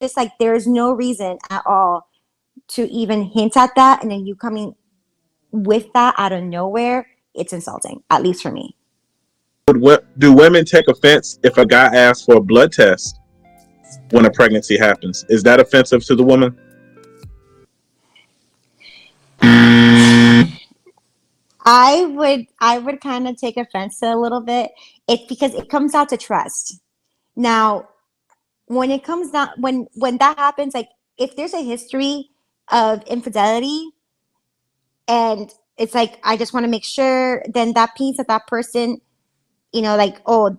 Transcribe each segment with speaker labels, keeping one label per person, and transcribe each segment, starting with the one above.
Speaker 1: just like there's no reason at all to even hint at that, and then you coming with that out of nowhere, it's insulting, at least for me.
Speaker 2: Do women take offense if a guy asks for a blood test when a pregnancy happens? Is that offensive to the woman?
Speaker 1: I would kind of take offense to it a little bit. It's because it comes down to trust. Now, when it comes down when that happens, like if there's a history of infidelity and it's like I just want to make sure, then that means that that person, like, oh,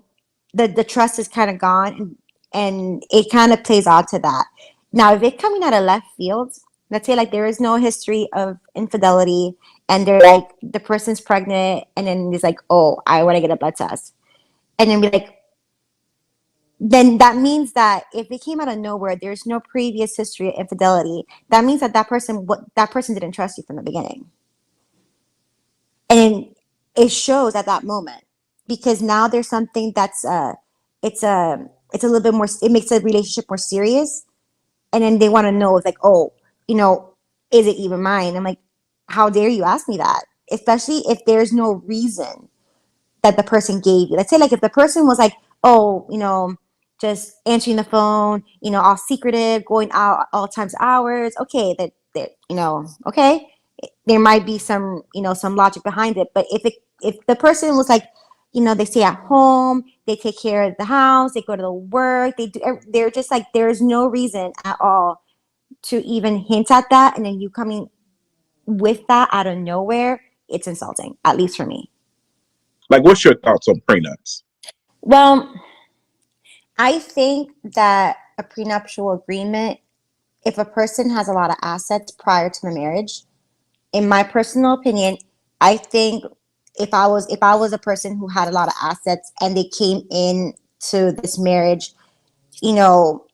Speaker 1: the trust is kind of gone, and it kind of plays out to that. Now, if it's coming out of left field, let's say like there is no history of infidelity, and they're like the person's pregnant, and then it's like, oh, I want to get a blood test, and then be like, then that means that if it came out of nowhere, there's no previous history of infidelity. That means that that person didn't trust you from the beginning, and it shows at that moment because now there's something that's it's a little bit more. It makes the relationship more serious, and then they want to know, it's like, oh, is it even mine? I'm like, how dare you ask me that? Especially if there's no reason that the person gave you. Let's say like if the person was like, oh, just answering the phone, all secretive, going out all times hours. Okay, okay, there might be some, some logic behind it. But if the person was like, they stay at home, they take care of the house, they go to the work, they're just like, there's no reason at all to even hint at that, and then you coming with that out of nowhere, it's insulting, at least for me.
Speaker 2: Like, what's your thoughts on prenups?
Speaker 1: Well, I think that a prenuptial agreement, if a person has a lot of assets prior to the marriage, in my personal opinion, I think if I was a person who had a lot of assets and they came in to this marriage, you know,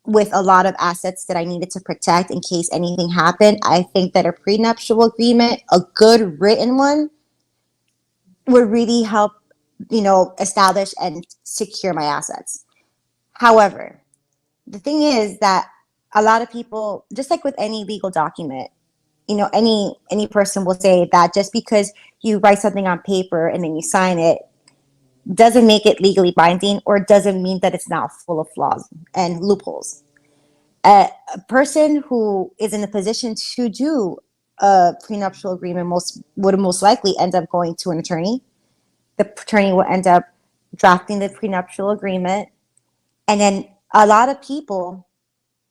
Speaker 1: with a lot of assets that I needed to protect in case anything happened, I think that a prenuptial agreement, a good written one, would really help, establish and secure my assets. However, the thing is that a lot of people, just like with any legal document, any person will say that just because you write something on paper and then you sign it doesn't make it legally binding, or doesn't mean that it's not full of flaws and loopholes. A person who is in a position to do a prenuptial agreement would most likely end up going to an attorney. The attorney will end up drafting the prenuptial agreement, and then a lot of people,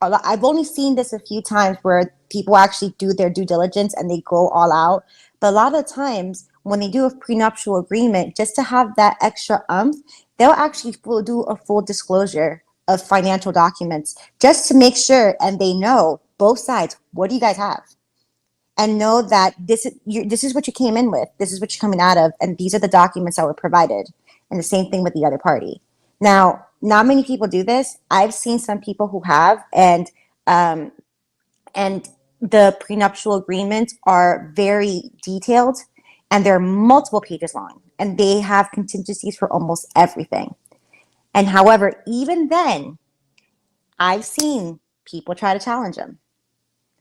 Speaker 1: I've only seen this a few times where people actually do their due diligence and they go all out. But a lot of times when they do a prenuptial agreement, just to have that extra they'll actually do a full disclosure of financial documents just to make sure, and they know both sides, what do you guys have? And know that this is what you came in with, this is what you're coming out of, and these are the documents that were provided. And the same thing with the other party. Now, not many people do this. I've seen some people who have, and the prenuptial agreements are very detailed, and they're multiple pages long, and they have contingencies for almost everything. And however, even then, I've seen people try to challenge them.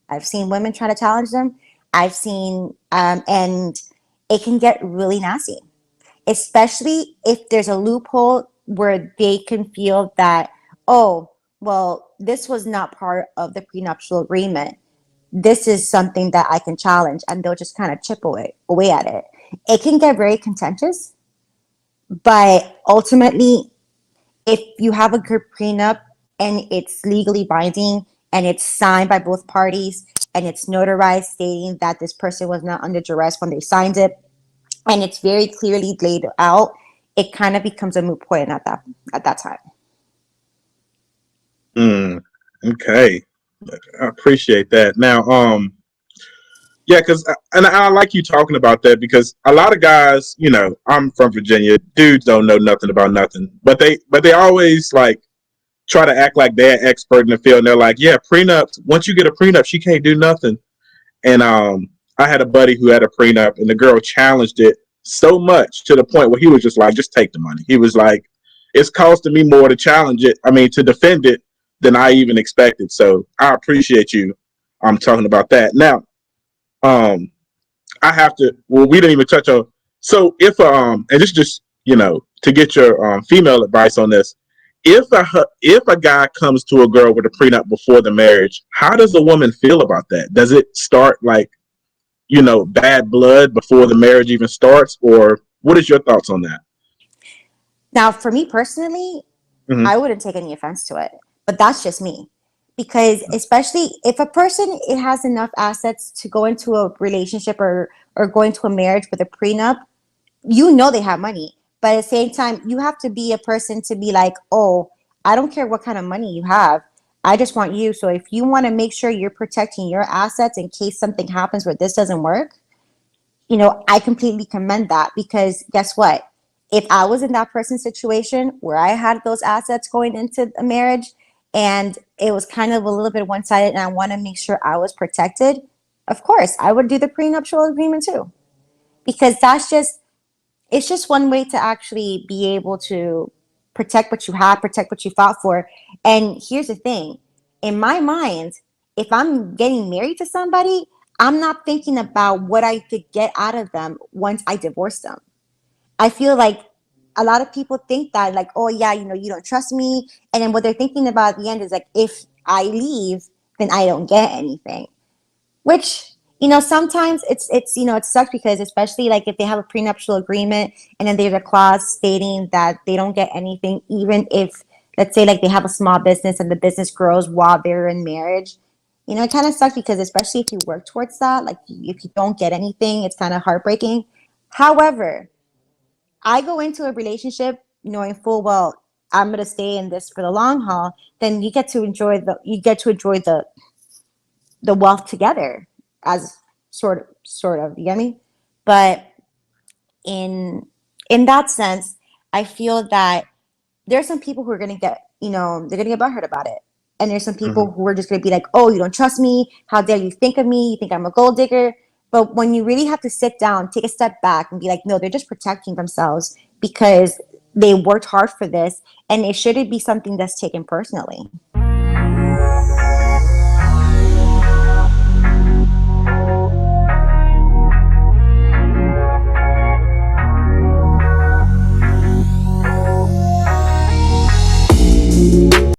Speaker 1: I've seen women try to challenge them. I've seen, and it can get really nasty, especially if there's a loophole where they can feel that, oh, well, this was not part of the prenuptial agreement. This is something that I can challenge, and they'll just kind of chip away at it. It can get very contentious, but ultimately, if you have a good prenup and it's legally binding and it's signed by both parties and it's notarized stating that this person was not under duress when they signed it, and it's very clearly laid out, it kind of becomes a moot point at that time.
Speaker 2: Okay, I appreciate that. Now, yeah, because and I like you talking about that, because a lot of guys, I'm from Virginia, dudes don't know nothing about nothing, but they always like try to act like they're an expert in the field. And they're like, yeah, prenups. Once you get a prenup, she can't do nothing. And I had a buddy who had a prenup, and the girl challenged it so much to the point where he was just like, just take the money. He was like, it's costing me more to challenge it. I mean, to defend it than I even expected. So I appreciate you talking about that. Now, um, I have to. Well, we didn't even touch on. So if and this is just to get your female advice on this. If a guy comes to a girl with a prenup before the marriage, how does a woman feel about that? Does it start like bad blood before the marriage even starts, or what is your thoughts on that?
Speaker 1: Now, for me personally,
Speaker 2: Mm-hmm.
Speaker 1: I wouldn't take any offense to it, but that's just me. Because especially if a person it has enough assets to go into a relationship or go into a marriage with a prenup, they have money. But at the same time, you have to be a person to be like, oh, I don't care what kind of money you have. I just want you. So if you want to make sure you're protecting your assets in case something happens where this doesn't work, I completely commend that because guess what? If I was in that person's situation where I had those assets going into a marriage and it was kind of a little bit one sided and I want to make sure I was protected, of course, I would do the prenuptial agreement too. Because it's just one way to actually be able to protect what you have, protect what you fought for. And here's the thing in my mind, if I'm getting married to somebody, I'm not thinking about what I could get out of them once I divorce them. I feel like a lot of people think that, like, oh, yeah, you don't trust me. And then what they're thinking about at the end is like, if I leave, then I don't get anything. Which sometimes it sucks because especially like if they have a prenuptial agreement and then there's a clause stating that they don't get anything even if let's say like they have a small business and the business grows while they're in marriage. It kind of sucks because especially if you work towards that, like if you don't get anything, it's kind of heartbreaking. However, I go into a relationship knowing full well I'm going to stay in this for the long haul, then you get to enjoy the wealth together as sort of you get me. But in in that sense, I feel that there's some people who are going to get they're going to get butthurt about it, and there's some
Speaker 2: Mm-hmm.
Speaker 1: people who are just going to be like, oh, you don't trust me, how dare you think of me, you think I'm a gold digger. But when you really have to sit down, take a step back and be like, no, they're just protecting themselves because they worked hard for this, and it shouldn't be something that's taken personally.